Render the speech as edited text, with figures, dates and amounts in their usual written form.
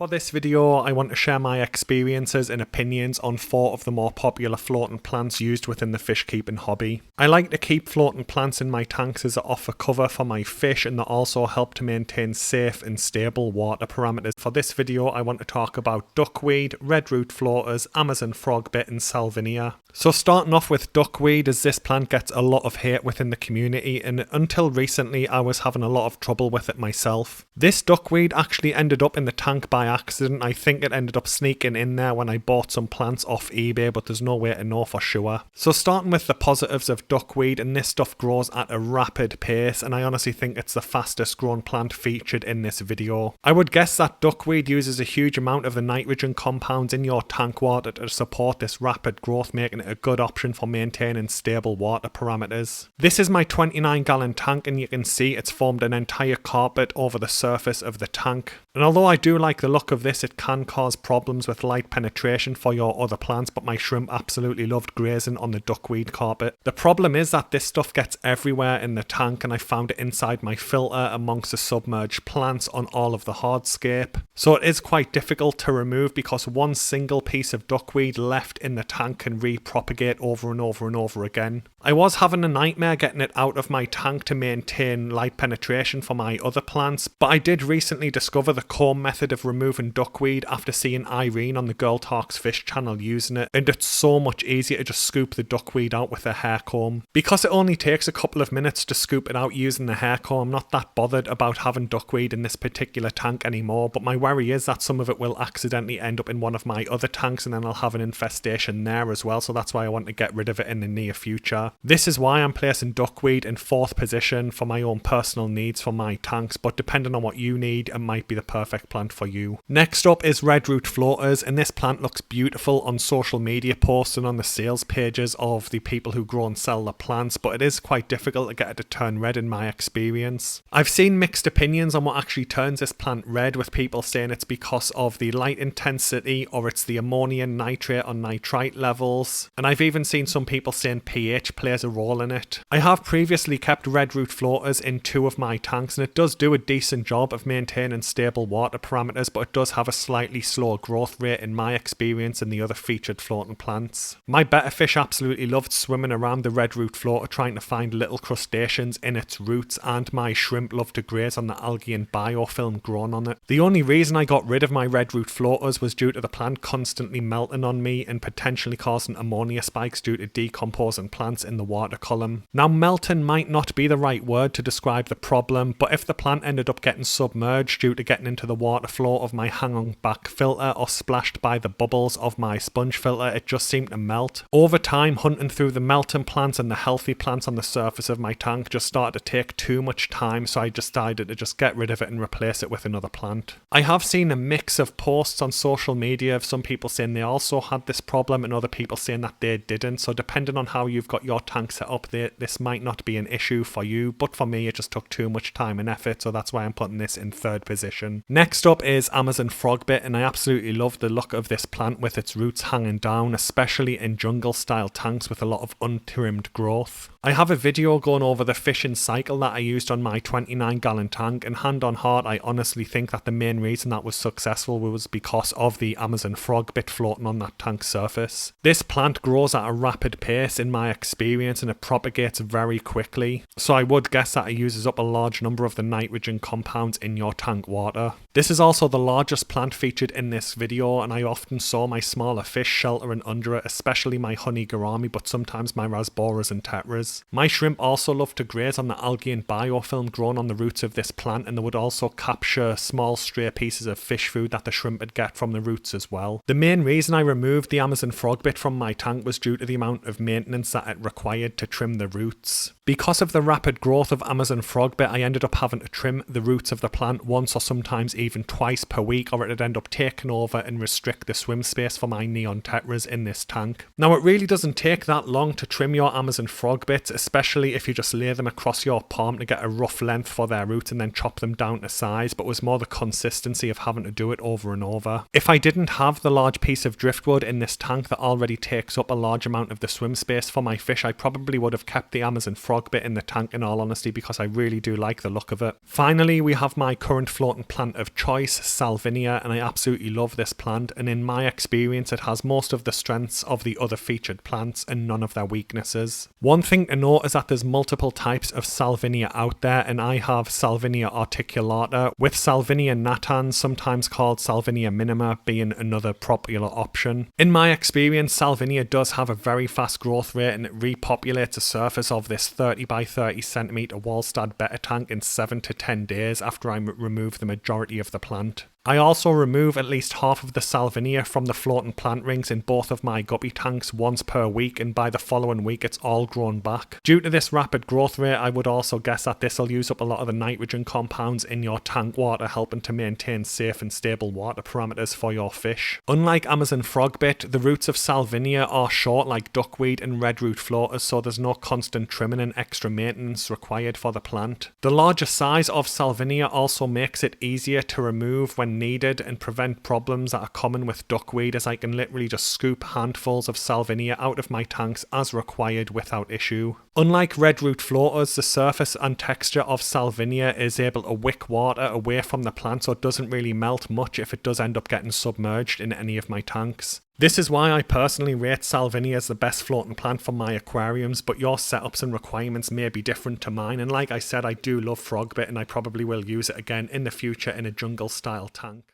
For this video, I want to share my experiences and opinions on 4 of the more popular floating plants used within the fish keeping hobby. I like to keep floating plants in my tanks as they offer cover for my fish and they also help to maintain safe and stable water parameters. For this video, I want to talk about duckweed, red root floaters, Amazon frogbit and Salvinia. So starting off with duckweed, as this plant gets a lot of hate within the community, and until recently I was having a lot of trouble with it myself. This duckweed actually ended up in the tank by accident. I think it ended up sneaking in there when I bought some plants off eBay, but there's no way to know for sure. So starting with the positives of duckweed, and this stuff grows at a rapid pace, and I honestly think it's the fastest growing plant featured in this video. I would guess that duckweed uses a huge amount of the nitrogen compounds in your tank water to support this rapid growth, making it a good option for maintaining stable water parameters. This is my 29-gallon tank, and you can see it's formed an entire carpet over the surface of the tank. And although I do like the look of this, it can cause problems with light penetration for your other plants, but my shrimp absolutely loved grazing on the duckweed carpet. The problem is that this stuff gets everywhere in the tank, and I found it inside my filter amongst the submerged plants on all of the hardscape. So it is quite difficult to remove because one single piece of duckweed left in the tank can repropagate over and over and over again. I was having a nightmare getting it out of my tank to maintain light penetration for my other plants, but I did recently discover the comb method of removing duckweed after seeing Irene on the Girl Talks Fish channel using it, and it's so much easier to just scoop the duckweed out with a hair comb. Because it only takes a couple of minutes to scoop it out using the hair comb, I'm not that bothered about having duckweed in this particular tank anymore, but my worry is that some of it will accidentally end up in one of my other tanks and then I'll have an infestation there as well, so that's why I want to get rid of it in the near future. This is why I'm placing duckweed in 4th position for my own personal needs for my tanks, but depending on what you need, it might be the perfect plant for you. Next up is red root floaters, and this plant looks beautiful on social media posts and on the sales pages of the people who grow and sell the plants, but it is quite difficult to get it to turn red in my experience. I've seen mixed opinions on what actually turns this plant red, with people saying it's because of the light intensity or it's the ammonium nitrate or nitrite levels, and I've even seen some people saying pH plays a role in it. I have previously kept red root floaters in 2 of my tanks, and it does do a decent job of maintaining stable water parameters, but it does have a slightly slower growth rate in my experience than the other featured floating plants. My betta fish absolutely loved swimming around the red root floater trying to find little crustaceans in its roots, and my shrimp loved to graze on the algae and biofilm grown on it. The only reason I got rid of my red root floaters was due to the plant constantly melting on me and potentially causing ammonia spikes due to decomposing plants in the water column. Now, melting might not be the right word to describe the problem, but if the plant ended up getting submerged due to getting into the water flow of my hang-on back filter or splashed by the bubbles of my sponge filter, it just seemed to melt. Over time, hunting through the melting plants and the healthy plants on the surface of my tank just started to take too much time, so I decided to just get rid of it and replace it with another plant. I have seen a mix of posts on social media of some people saying they also had this problem and other people saying that they didn't, so depending on how you've got your tank set up, this might not be an issue for you, but for me it just took too much time and effort, so that's why I'm putting this in 3rd position. Next up is Amazon frogbit, and I absolutely love the look of this plant with its roots hanging down, especially in jungle style tanks with a lot of untrimmed growth. I have a video going over the fishing cycle that I used on my 29-gallon tank, and hand on heart, I honestly think that the main reason that was successful was because of the Amazon frogbit floating on that tank surface. This plant grows at a rapid pace in my experience, and it propagates very quickly, so I would guess that it uses up a large number of the nitrogen compounds in your tank water. This is also the largest plant featured in this video, and I often saw my smaller fish sheltering under it, especially my honey gourami, but sometimes my rasboras and tetras. My shrimp also love to graze on the algae and biofilm grown on the roots of this plant, and they would also capture small stray pieces of fish food that the shrimp would get from the roots as well. The main reason I removed the Amazon frogbit from my tank was due to the amount of maintenance that it required to trim the roots. Because of the rapid growth of Amazon frogbit, I ended up having to trim the roots of the plant once or sometimes even twice per week, or it'd end up taking over and restrict the swim space for my neon tetras in this tank. Now, it really doesn't take that long to trim your Amazon frogbit, Frogbits, especially if you just lay them across your palm to get a rough length for their roots and then chop them down to size, but was more the consistency of having to do it over and over. If I didn't have the large piece of driftwood in this tank that already takes up a large amount of the swim space for my fish, I probably would have kept the Amazon Frogbit in the tank in all honesty, because I really do like the look of it. Finally, we have my current floating plant of choice, Salvinia, and I absolutely love this plant, and in my experience it has most of the strengths of the other featured plants and none of their weaknesses. One thing to note is that there's multiple types of Salvinia out there, and I have Salvinia articulata, with Salvinia natans, sometimes called Salvinia minima, being another popular option. In my experience, Salvinia does have a very fast growth rate and it repopulates the surface of this 30 by 30 centimeter Wallstad betta tank in 7 to 10 days after I remove the majority of the plant. I also remove at least half of the Salvinia from the floating plant rings in both of my guppy tanks once per week, and by the following week it's all grown back. Due to this rapid growth rate, I would also guess that this will use up a lot of the nitrogen compounds in your tank water, helping to maintain safe and stable water parameters for your fish. Unlike Amazon Frogbit, the roots of Salvinia are short like duckweed and redroot floaters, so there's no constant trimming and extra maintenance required for the plant. The larger size of Salvinia also makes it easier to remove when needed and prevent problems that are common with duckweed, as I can literally just scoop handfuls of Salvinia out of my tanks as required without issue. Unlike redroot floaters, the surface and texture of Salvinia is able to wick water away from the plant, so it doesn't really melt much if it does end up getting submerged in any of my tanks. This is why I personally rate Salvinia as the best floating plant for my aquariums, but your setups and requirements may be different to mine, and like I said, I do love Frogbit and I probably will use it again in the future in a jungle style tank.